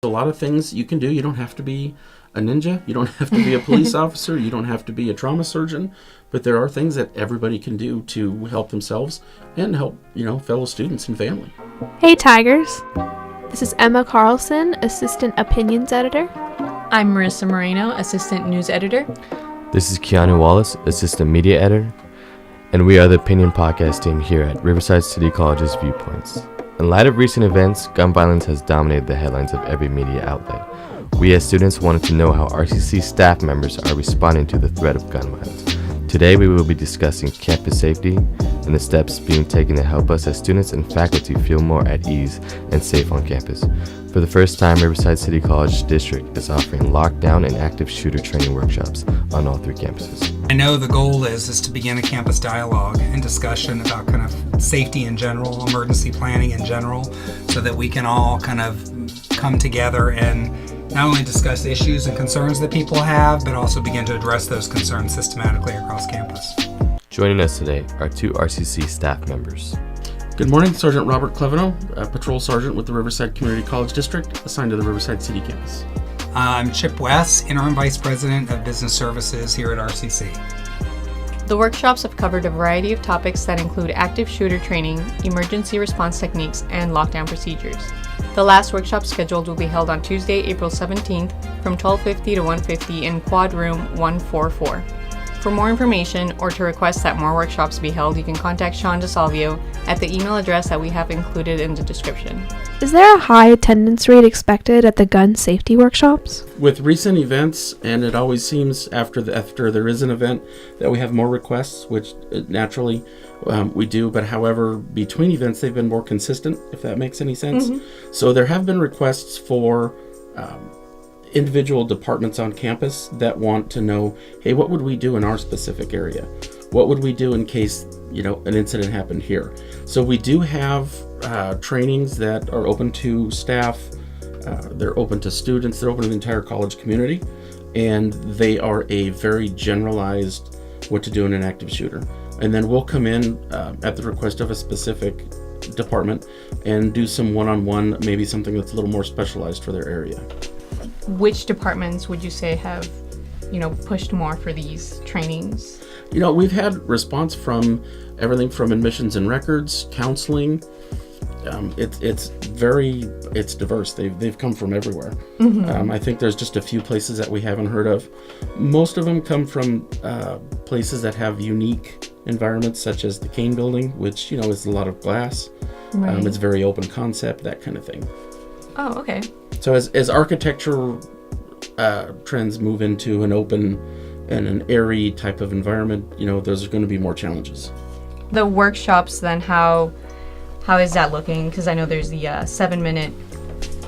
A lot of things you can do. You don't have to be a ninja. You don't have to be a police officer. You don't have to be a trauma surgeon. But there are things that everybody can do to help themselves and help, fellow students and family. Hey, Tigers. This is Emma Carlson, Assistant Opinions Editor. I'm Marissa Moreno, Assistant News Editor. This is Keanu Wallace, Assistant Media Editor. And we are the Opinion Podcast team here at Riverside City College's Viewpoints. In light of recent events, gun violence has dominated the headlines of every media outlet. We as students wanted to know how RCC staff members are responding to the threat of gun violence. Today we will be discussing campus safety and the steps being taken to help us as students and faculty feel more at ease and safe on campus. For the first time, Riverside City College District is offering lockdown and active shooter training workshops on all 3 campuses. I know the goal is to begin a campus dialogue and discussion about kind of safety in general, emergency planning in general, so that we can all kind of come together and not only discuss issues and concerns that people have, but also begin to address those concerns systematically across campus. Joining us today are 2 RCC staff members. Good morning, Sergeant Robert Kleveno, a patrol sergeant with the Riverside Community College District, assigned to the Riverside City campus. I'm Chip West, Interim Vice President of Business Services here at RCC. The workshops have covered a variety of topics that include active shooter training, emergency response techniques, and lockdown procedures. The last workshop scheduled will be held on Tuesday, April 17th from 12:50 to 1:50 in Quad Room 144. For more information or to request that more workshops be held, you can contact Sean Disalvio at the email address that we have included in the description. Is there a high attendance rate expected at the gun safety workshops? With recent events, and it always seems after there is an event that we have more requests, which naturally we do, but however, between events they've been more consistent, if that makes any sense. Mm-hmm. So there have been requests for individual departments on campus that want to know, hey, what would we do in our specific area? What would we do in case, an incident happened here? So we do have trainings that are open to staff, they're open to students, they're open to the entire college community, and they are a very generalized what to do in an active shooter. And then we'll come in at the request of a specific department and do some one-on-one, maybe something that's a little more specialized for their area. Which departments would you say have, pushed more for these trainings? We've had response from everything from admissions and records, counseling. It's diverse. They've come from everywhere. Mm-hmm. I think there's just a few places that we haven't heard of. Most of them come from places that have unique environments, such as the Kane building, which is a lot of glass. Right. It's very open concept, that kind of thing. Oh, okay. So as architecture trends move into an open and an airy type of environment, those are going to be more challenges. The workshops, then, how is that looking? Because I know there's the 7-minute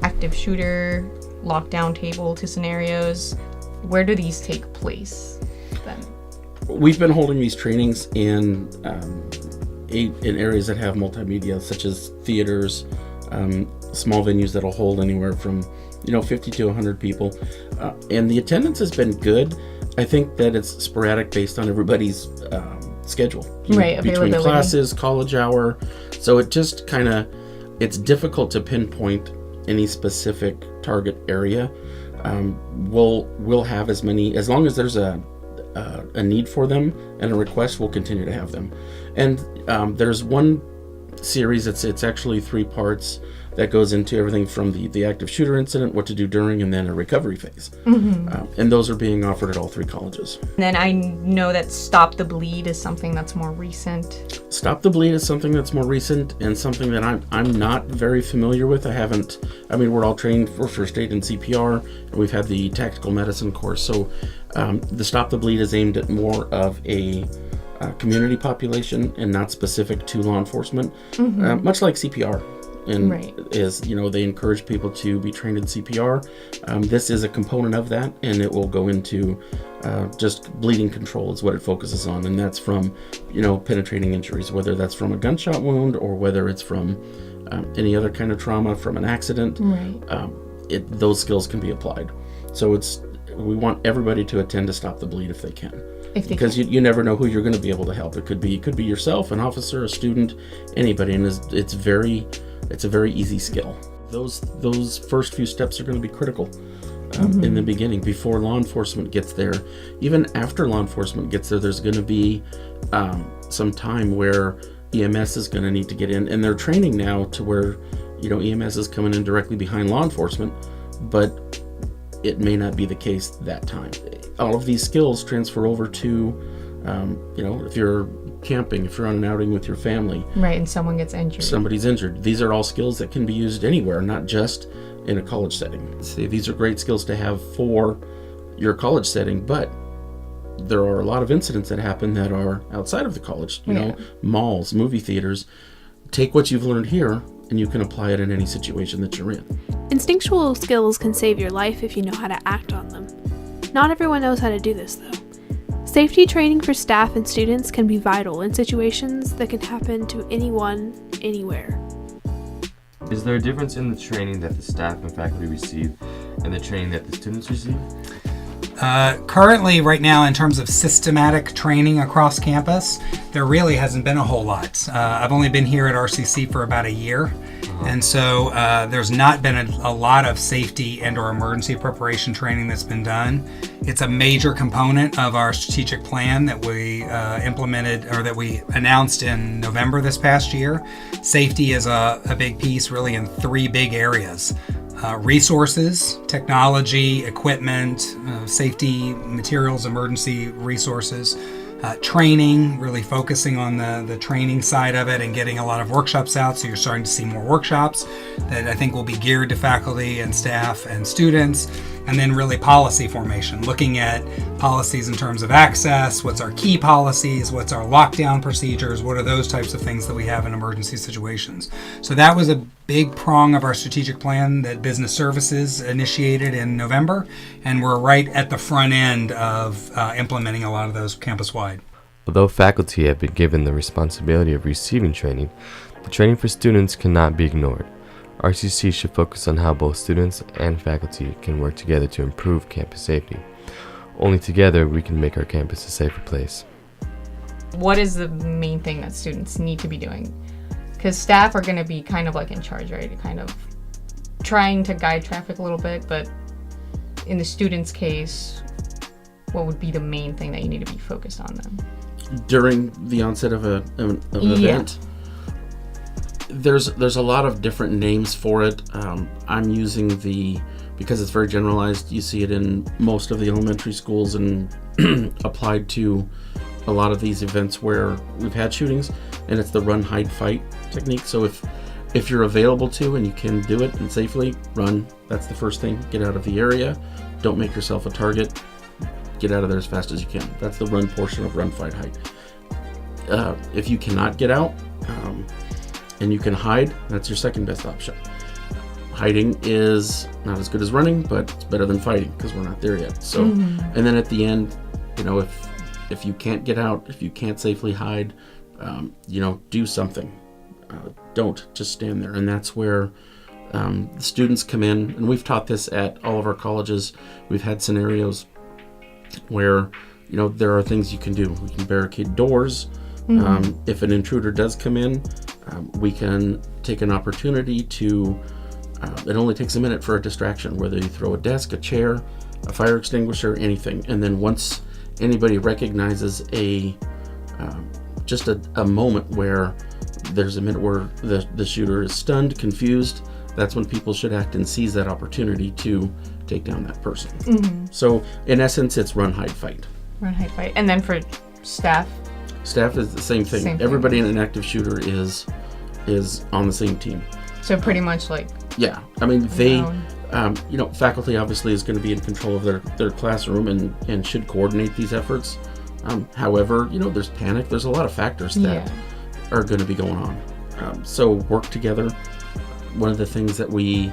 active shooter lockdown table to scenarios. Where do these take place then? We've been holding these trainings in areas that have multimedia, such as theaters, small venues that'll hold anywhere from 50 to 100 people, and the attendance has been good. I think that it's sporadic based on everybody's schedule, right? Between classes, college hour, so it just it's difficult to pinpoint any specific target area. We'll have as many, as long as there's a need for them and a request, we'll continue to have them. And there's one series, it's actually 3 parts that goes into everything from the active shooter incident, what to do during, and then a recovery phase. Mm-hmm. And those are being offered at all 3 colleges. And then I know that Stop the Bleed is something that's more recent. Stop the Bleed is something that's more recent and something that I'm not very familiar with. We're all trained for first aid and CPR, and we've had the tactical medicine course. So the Stop the Bleed is aimed at more of a community population and not specific to law enforcement, mm-hmm. Much like CPR. And right. They encourage people to be trained in CPR. This is a component of that, and it will go into just bleeding control is what it focuses on, and that's from penetrating injuries, whether that's from a gunshot wound or whether it's from any other kind of trauma from an accident. Right. Those skills can be applied. So we want everybody to attend to Stop the Bleed if they can. Because you never know who you're going to be able to help. It could be yourself, an officer, a student, anybody, and it's a very easy skill. those first few steps are going to be critical in the beginning, before law enforcement gets there. Even after law enforcement gets there, there's going to be some time where EMS is going to need to get in, and they're training now to where, you know, EMS is coming in directly behind law enforcement, but it may not be the case that time. All of these skills transfer over to, you know, if you're camping, if you're on an outing with your family. Right, and someone gets injured. Somebody's injured. These are all skills that can be used anywhere, not just in a college setting. See, these are great skills to have for your college setting, but there are a lot of incidents that happen that are outside of the college, you know, malls, movie theaters. Take what you've learned here and you can apply it in any situation that you're in. Instinctual skills can save your life if you know how to act on them. Not everyone knows how to do this, though. Safety training for staff and students can be vital in situations that can happen to anyone, anywhere. Is there a difference in the training that the staff and faculty receive and the training that the students receive? Currently, right now, in terms of systematic training across campus, there really hasn't been a whole lot. I've only been here at RCC for about a year, and so there's not been a lot of safety and or emergency preparation training that's been done. It's a major component of our strategic plan that we implemented, or that we announced in November this past year. Safety is a big piece, really, in three big areas. Resources, technology, equipment, safety materials, emergency resources, training, really focusing on the training side of it and getting a lot of workshops out. So you're starting to see more workshops that I think will be geared to faculty and staff and students. And then really policy formation, looking at policies in terms of access, what's our key policies, what's our lockdown procedures, what are those types of things that we have in emergency situations. So that was a big prong of our strategic plan that Business Services initiated in November, and we're right at the front end of implementing a lot of those campus-wide. Although faculty have been given the responsibility of receiving training, the training for students cannot be ignored. RCC should focus on how both students and faculty can work together to improve campus safety. Only together we can make our campus a safer place. What is the main thing that students need to be doing? Because staff are going to be kind of like in charge, right? Kind of trying to guide traffic a little bit, but in the students' case, what would be the main thing that you need to be focused on then? During the onset of an event, there's a lot of different names for it. I'm using because it's very generalized, you see it in most of the elementary schools and applied to a lot of these events where we've had shootings, and it's the run, hide, fight technique. So if you're available to and you can do it and safely, run. That's the first thing. Get out of the area. Don't make yourself a target. Get out of there as fast as you can. That's the run portion of run, fight, hide. If you cannot get out, and you can hide, that's your second best option. Hiding is not as good as running, but it's better than fighting because we're not there yet. So, and then at the end, you know, if you can't get out, if you can't safely hide, you know, do something. Don't just stand there. And that's where the students come in, and we've taught this at all of our colleges. We've had scenarios where, you know, there are things you can do. We can barricade doors. If an intruder does come in, we can take an opportunity to, it only takes a minute for a distraction, whether you throw a desk, a chair, a fire extinguisher, anything. And then once anybody recognizes just a moment where there's a minute where the shooter is stunned, confused, that's when people should act and seize that opportunity to take down that person. So in essence, it's run, hide, fight. Run, hide, fight. And then for staff? Staff is the same thing. Everybody in an active shooter is on the same team. So pretty much like... Yeah. I mean, they, you know, faculty obviously is going to be in control of their classroom and should coordinate these efforts. However, you know, there's panic. There's a lot of factors that are going to be going on. So work together. One of the things that we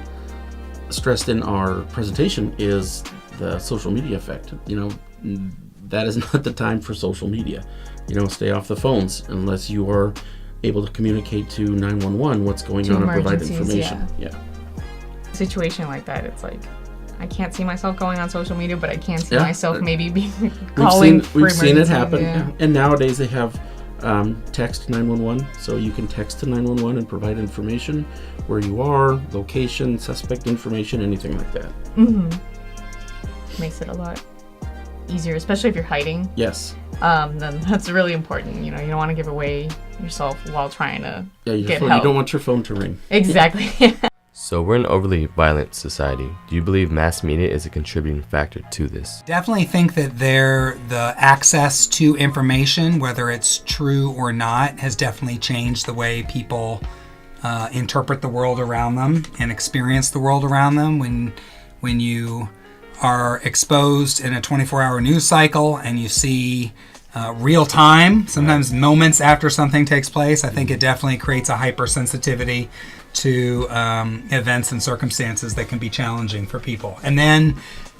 stressed in our presentation is the social media effect. You know, that is not the time for social media. You know, stay off the phones unless you are able to communicate to 911 what's going on and provide information. Yeah. Situation like that, it's like, I can't see myself going on social media, but I can see myself maybe being calling for emergency. We've seen it happen. And nowadays they have text 911. So you can text to 911 and provide information where you are, location, suspect information, anything like that. Makes it a lot easier, especially if you're hiding. Yes. Then that's really important. You don't want to give away yourself while trying to get phone, help. You don't want your phone to ring. Exactly. So we're an overly violent society. Do you believe mass media is a contributing factor to this? Definitely think that the access to information, whether it's true or not, has definitely changed the way people interpret the world around them and experience the world around them. When you are exposed in a 24-hour news cycle and you see real time, sometimes moments after something takes place, I think it definitely creates a hypersensitivity to events and circumstances that can be challenging for people. And then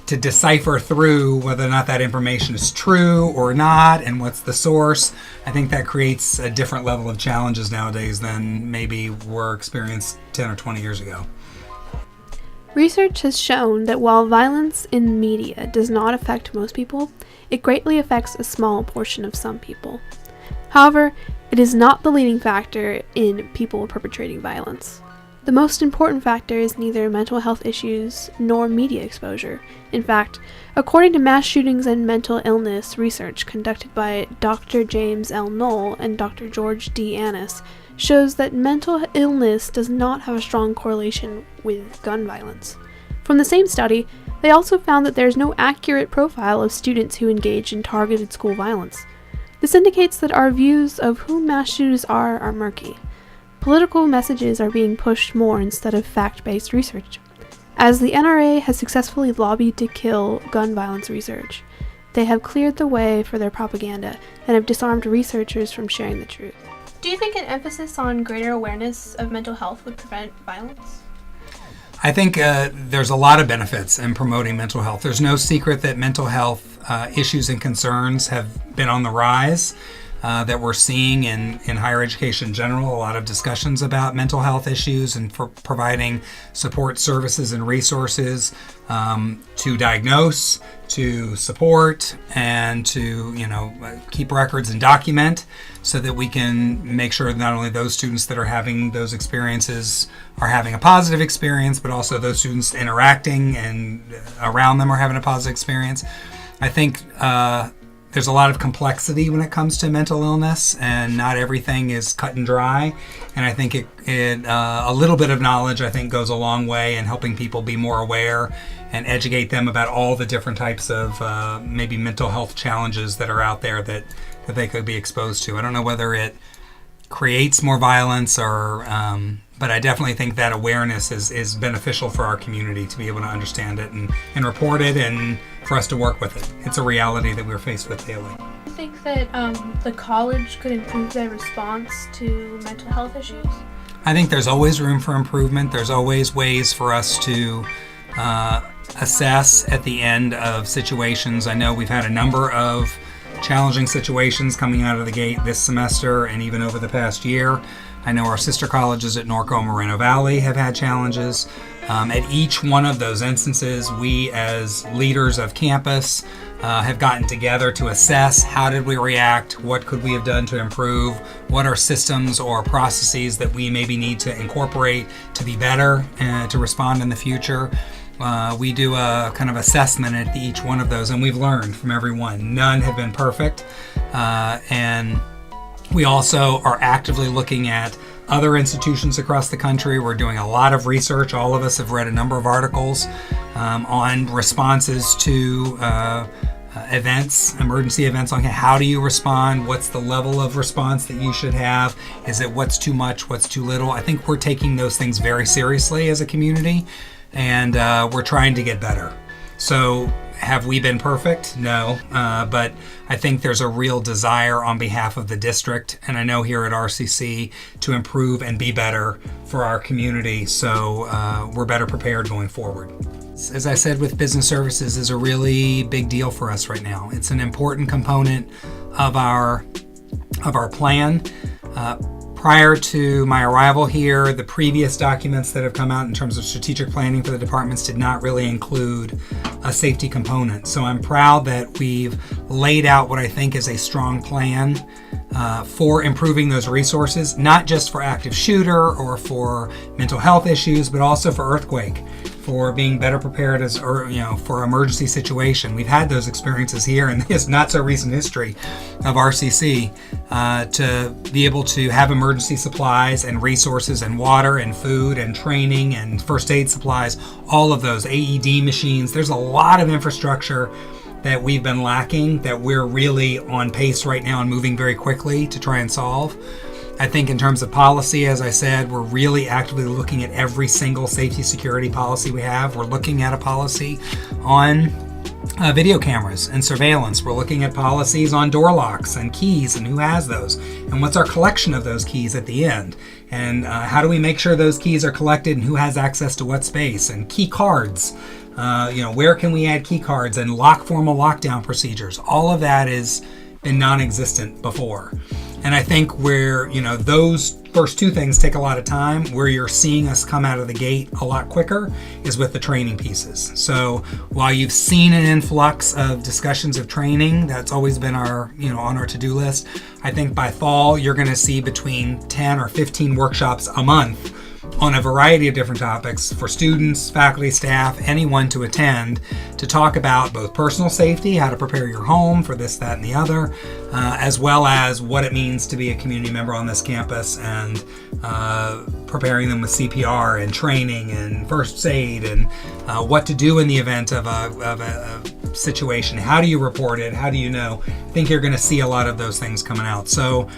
to decipher through whether or not that information is true or not and what's the source, I think that creates a different level of challenges nowadays than maybe were experienced 10 or 20 years ago. Research has shown that while violence in media does not affect most people, it greatly affects a small portion of some people. However, it is not the leading factor in people perpetrating violence. The most important factor is neither mental health issues nor media exposure. In fact, according to mass shootings and mental illness research conducted by Dr. James L. Knoll and Dr. George D. Annis, shows that mental illness does not have a strong correlation with gun violence. From the same study, they also found that there is no accurate profile of students who engage in targeted school violence. This indicates that our views of who mass shooters are murky. Political messages are being pushed more instead of fact-based research. As the NRA has successfully lobbied to kill gun violence research, they have cleared the way for their propaganda and have disarmed researchers from sharing the truth. Do you think an emphasis on greater awareness of mental health would prevent violence? I think there's a lot of benefits in promoting mental health. There's no secret that mental health issues and concerns have been on the rise, that we're seeing in higher education in general, a lot of discussions about mental health issues and for providing support services and resources to diagnose, to support, and to keep records and document so that we can make sure that not only those students that are having those experiences are having a positive experience, but also those students interacting and around them are having a positive experience. I think there's a lot of complexity when it comes to mental illness, and not everything is cut and dry. And I think a little bit of knowledge, I think, goes a long way in helping people be more aware and educate them about all the different types of maybe mental health challenges that are out there that they could be exposed to. I don't know whether it creates more violence or, but I definitely think that awareness is beneficial for our community to be able to understand it and report it, and for us to work with it. It's a reality that we're faced with daily. Do you think that the college could improve their response to mental health issues? I think there's always room for improvement. There's always ways for us to assess at the end of situations. I know we've had a number of challenging situations coming out of the gate this semester and even over the past year. I know our sister colleges at Norco and Moreno Valley have had challenges. At each one of those instances, we as leaders of campus have gotten together to assess how did we react, what could we have done to improve, what are systems or processes that we maybe need to incorporate to be better and to respond in the future. We do a kind of assessment at each one of those, and we've learned from every one. None have been perfect, and we also are actively looking at other institutions across the country. We're doing a lot of research. All of us have read a number of articles on responses to events, emergency events, on how do you respond, what's the level of response that you should have, is it what's too much, what's too little. I think we're taking those things very seriously as a community, and we're trying to get better. So have we been perfect? No, but I think there's a real desire on behalf of the district, and I know here at RCC, to improve and be better for our community, so we're better prepared going forward. As I said, with business services is a really big deal for us right now. It's an important component of our plan. Prior to my arrival here, the previous documents that have come out in terms of strategic planning for the departments did not really include a safety component. So I'm proud that we've laid out what I think is a strong plan for improving those resources, not just for active shooter or for mental health issues, but also for earthquake, for being better prepared for emergency situation. We've had those experiences here in this not so recent history of RCC, to be able to have emergency supplies and resources and water and food and training and first aid supplies, all of those AED machines. There's a lot of infrastructure that we've been lacking that we're really on pace right now and moving very quickly to try and solve. I think in terms of policy, as I said, we're really actively looking at every single safety security policy we have. We're looking at a policy on video cameras and surveillance. We're looking at policies on door locks and keys and who has those and what's our collection of those keys at the end, and how do we make sure those keys are collected and who has access to what space, and key cards. Where can we add key cards and formal lockdown procedures? All of that has been non-existent before. And I think where, those first two things take a lot of time, where you're seeing us come out of the gate a lot quicker is with the training pieces. So while you've seen an influx of discussions of training, that's always been our, on our to-do list. I think by fall, you're going to see between 10 or 15 workshops a month on a variety of different topics for students, faculty, staff, anyone to attend, to talk about both personal safety, how to prepare your home for this, that, and the other, as well as what it means to be a community member on this campus, and preparing them with CPR and training and first aid, and what to do in the event of a situation. How do you report it? How do you know? I think you're going to see a lot of those things coming out. So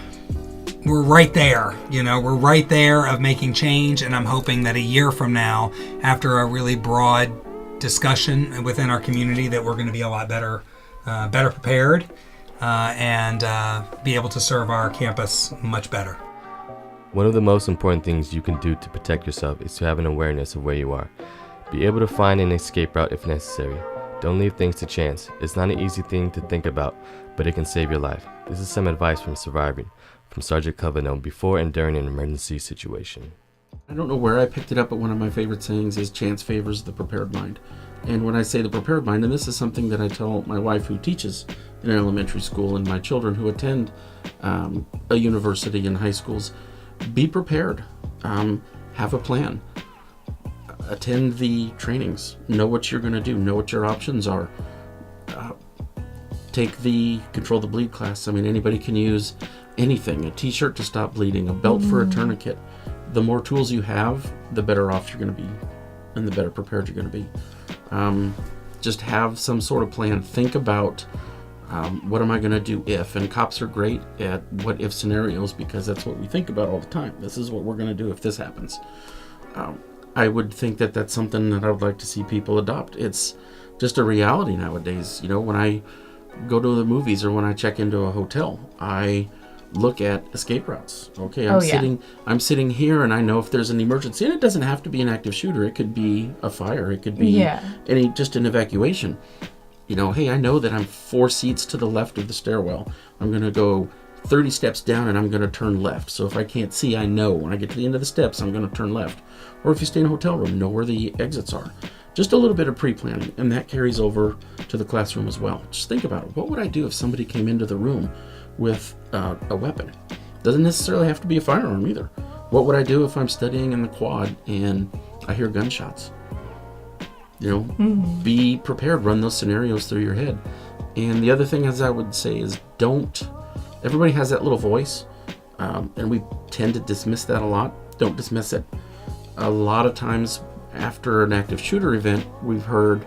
we're right there, we're right there of making change, and I'm hoping that a year from now, after a really broad discussion within our community, that we're going to be a lot better prepared, and be able to serve our campus much better. One of the most important things you can do to protect yourself is to have an awareness of where you are. Be able to find an escape route if necessary. Don't leave things to chance. It's not an easy thing to think about, but it can save your life. This is some advice from surviving from Sergeant Kleveno before and during an emergency situation. I don't know where I picked it up, but one of my favorite sayings is chance favors the prepared mind. And when I say the prepared mind, and this is something that I tell my wife who teaches in an elementary school and my children who attend a university and high schools, be prepared. Have a plan. Attend the trainings. Know what you're going to do. Know what your options are. Take the Control the Bleed class. I mean, anybody can use anything. A t-shirt to stop bleeding, a belt for a tourniquet. The more tools you have, the better off you're going to be, and the better prepared you're going to be. Just have some sort of plan. Think about what am I going to do if, and cops are great at what if scenarios, because that's what we think about all the time. This is what we're going to do if this happens. I would think that that's something that I would like to see people adopt. It's just a reality nowadays. When I go to the movies or when I check into a hotel, I look at escape routes. Okay, I'm sitting here, and I know if there's an emergency, and it doesn't have to be an active shooter. It could be a fire. It could be just an evacuation. Hey, I know that I'm 4 seats to the left of the stairwell. I'm going to go 30 steps down, and I'm going to turn left. So if I can't see, I know when I get to the end of the steps, I'm going to turn left. Or if you stay in a hotel room, know where the exits are. Just a little bit of pre-planning, and that carries over to the classroom as well. Just think about it. What would I do if somebody came into the room with a weapon? Doesn't necessarily have to be a firearm either. What would I do if I'm studying in the quad and I hear gunshots? Be prepared. Run those scenarios through your head. And the other thing, as I would say, is everybody has that little voice, and we tend to dismiss that a lot. Don't dismiss it. A lot of times after an active shooter event, we've heard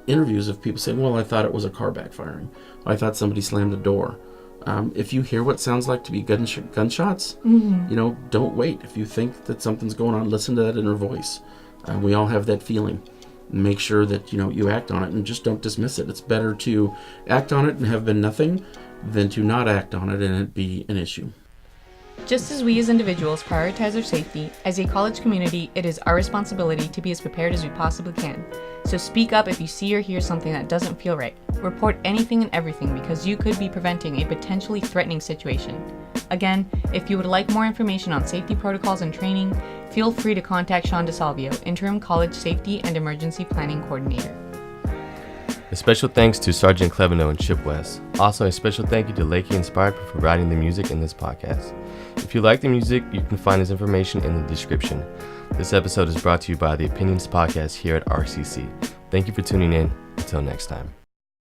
interviews of people saying, well, I thought it was a car backfiring. I thought somebody slammed a door. If you hear what sounds like to be gunshots, don't wait. If you think that something's going on, listen to that inner voice. We all have that feeling. Make sure that you act on it, and just don't dismiss it. It's better to act on it and have been nothing than to not act on it and it be an issue. Just as we as individuals prioritize our safety, as a college community, it is our responsibility to be as prepared as we possibly can. So speak up if you see or hear something that doesn't feel right. Report anything and everything, because you could be preventing a potentially threatening situation. Again, if you would like more information on safety protocols and training, feel free to contact Disalvio, Interim College Safety and Emergency Planning Coordinator. A special thanks to Sergeant Kleveno and Chip West. Also, a special thank you to LAKEY Inspired for providing the music in this podcast. If you like the music, you can find this information in the description. This episode is brought to you by the Opinions Podcast here at RCC. Thank you for tuning in. Until next time.